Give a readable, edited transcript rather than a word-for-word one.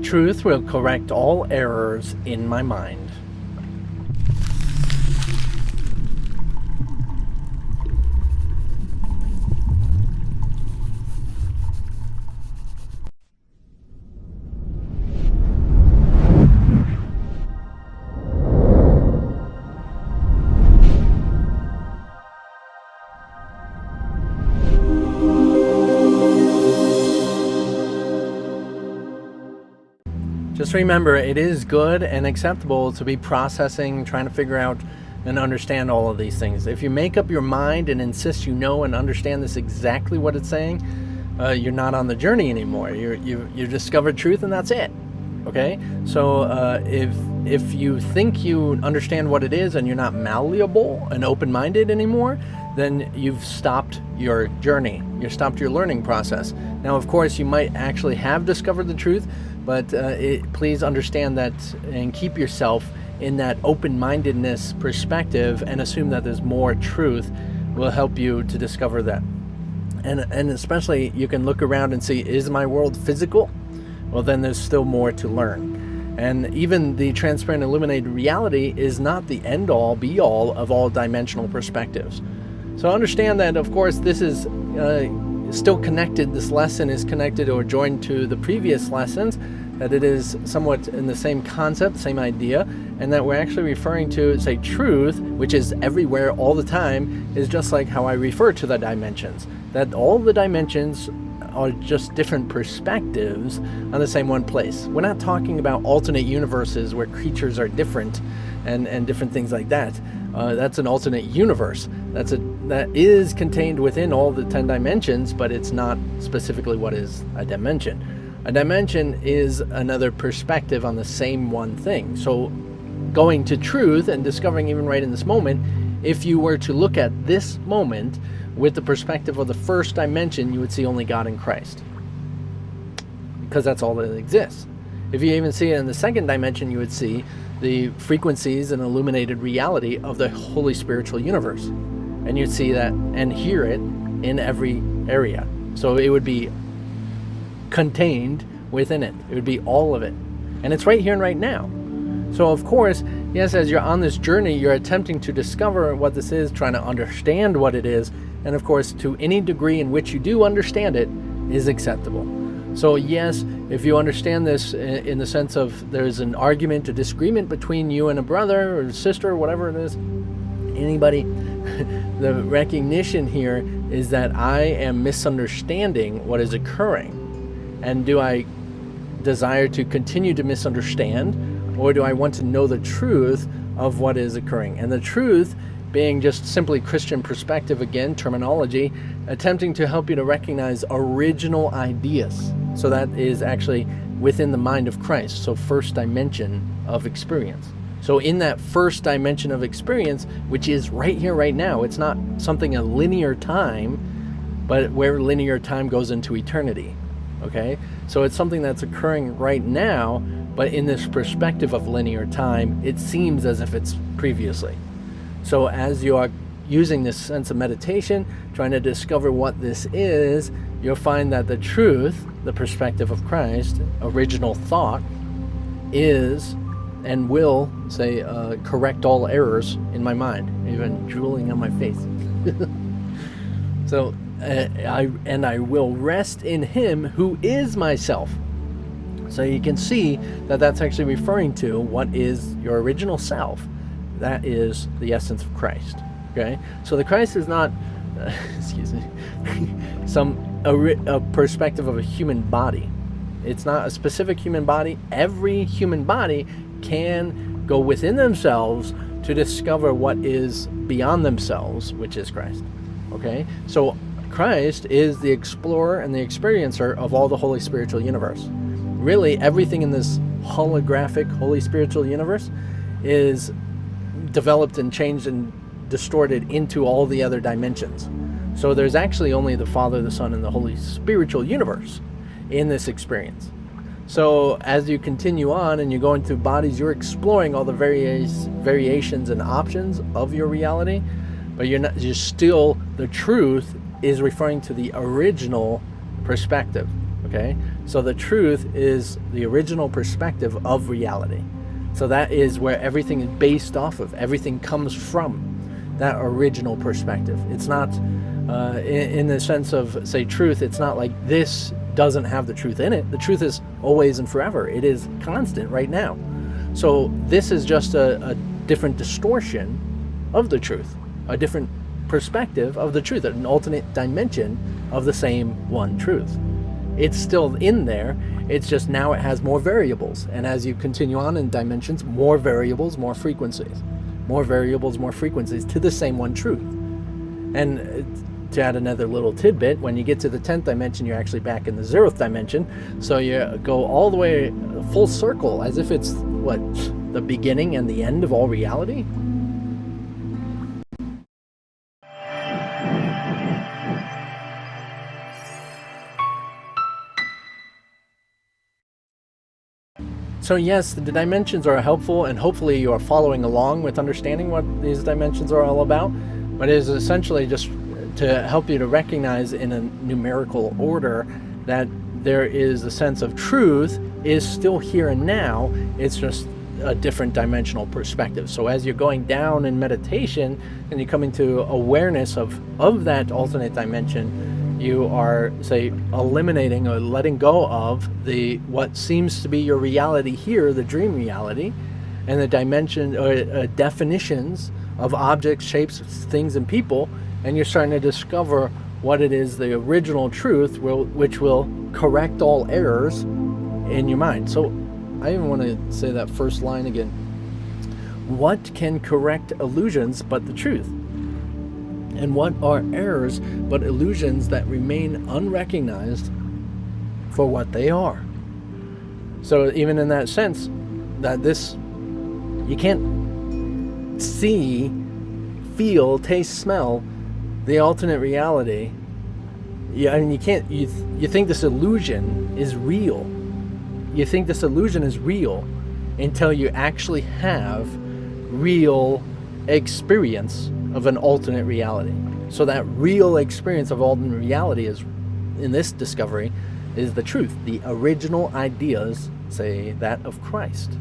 Truth will correct all errors in my mind. Just remember, it is good and acceptable to be processing, trying to figure out and understand all of these things. If you make up your mind and insist you know and understand this exactly what it's saying, you're not on the journey anymore. You discovered truth and that's it. Okay? So if you think you understand what it is and you're not malleable and open-minded anymore, then you've stopped your journey. You've stopped your learning process. Now, of course, you might actually have discovered the truth, but please understand that and keep yourself in that open-mindedness perspective and assume that there's more truth will help you to discover that. And especially you can look around and see, is my world physical? Well, then there's still more to learn. And even the transparent illuminated reality is not the end-all, be-all of all dimensional perspectives. So understand that, of course, this is still connected. This lesson is connected or joined to the previous lessons, that it is somewhat in the same concept, same idea, and that we're actually referring to, say, truth, which is everywhere all the time, is just like how I refer to the dimensions. That all the dimensions are just different perspectives on the same one place. We're not talking about alternate universes where creatures are different and different things like that. That's an alternate universe. That is contained within all the 10 dimensions, but it's not specifically what is a dimension. A dimension is another perspective on the same one thing. So going to truth and discovering even right in this moment, if you were to look at this moment with the perspective of the first dimension, you would see only God and Christ, because that's all that exists. If you even see it in the second dimension, you would see the frequencies and illuminated reality of the Holy Spiritual Universe. And you'd see that and hear it in every area. So it would be contained within it. It would be all of it. And it's right here and right now. So of course, yes, as you're on this journey, you're attempting to discover what this is, trying to understand what it is. And of course, to any degree in which you do understand it is acceptable. So yes, if you understand this in the sense of there's an argument, a disagreement between you and a brother or sister or whatever it is, anybody, the recognition here is that I am misunderstanding what is occurring. And do I desire to continue to misunderstand, or do I want to know the truth of what is occurring? And the truth being just simply Christian perspective, again, terminology, attempting to help you to recognize original ideas. So that is actually within the mind of Christ. So first dimension of experience. So in that first dimension of experience, which is right here, right now, it's not something a linear time, but where linear time goes into eternity. Okay, so it's something that's occurring right now, but in this perspective of linear time, it seems as if it's previously. So as you are using this sense of meditation, trying to discover what this is, you'll find that the truth, the perspective of Christ, original thought, is and will, say, correct all errors in my mind, even drooling on my face. So, I will rest in him who is myself. So you can see that that's actually referring to what is your original self. That is the essence of Christ. Okay, so the Christ is not, excuse me, a perspective of a human body. It's not a specific human body. Every human body can go within themselves to discover what is beyond themselves, which is Christ. Okay, so Christ is the explorer and the experiencer of all the Holy Spiritual Universe. Really, everything in this holographic Holy Spiritual Universe is developed and changed and distorted into all the other dimensions. So there's actually only the Father, the Son, and the Holy Spiritual Universe in this experience. So as you continue on and you're going through bodies, you're exploring all the variations and options of your reality, but you're still, the truth is referring to the original perspective. Okay, So the truth is the original perspective of reality. So that is where everything is based off of. Everything comes from that original perspective. It's not, in the sense of, say, truth, it's not like this doesn't have the truth in it. The truth is always and forever. It is constant right now. So this is just a different distortion of the truth, a different perspective of the truth, an alternate dimension of the same one truth. It's still in there, it's just now it has more variables. And as you continue on in dimensions, more variables, more frequencies. More variables, more frequencies to the same one truth. And to add another little tidbit, when you get to the 10th dimension, you're actually back in the 0th dimension. So you go all the way full circle, as if it's, what, the beginning and the end of all reality? So yes, the dimensions are helpful, and hopefully you are following along with understanding what these dimensions are all about. But it is essentially just to help you to recognize in a numerical order that there is a sense of truth is still here and now. It's just a different dimensional perspective. So as you're going down in meditation and you come into awareness of that alternate dimension, you are, say, eliminating or letting go of what seems to be your reality here, the dream reality, and the dimension or definitions of objects, shapes, things, and people, and you're starting to discover what it is, the original truth, which will correct all errors in your mind. So I even want to say that first line again. What can correct illusions but the truth? And what are errors but illusions that remain unrecognized for what they are? So even in that sense, that you can't see, feel, taste, smell the alternate reality. Yeah, I mean, you can't. You think this illusion is real. You think this illusion is real until you actually have real experience of an alternate reality. So that real experience of alternate reality is, in this discovery, is the truth, the original ideas, say, that of Christ.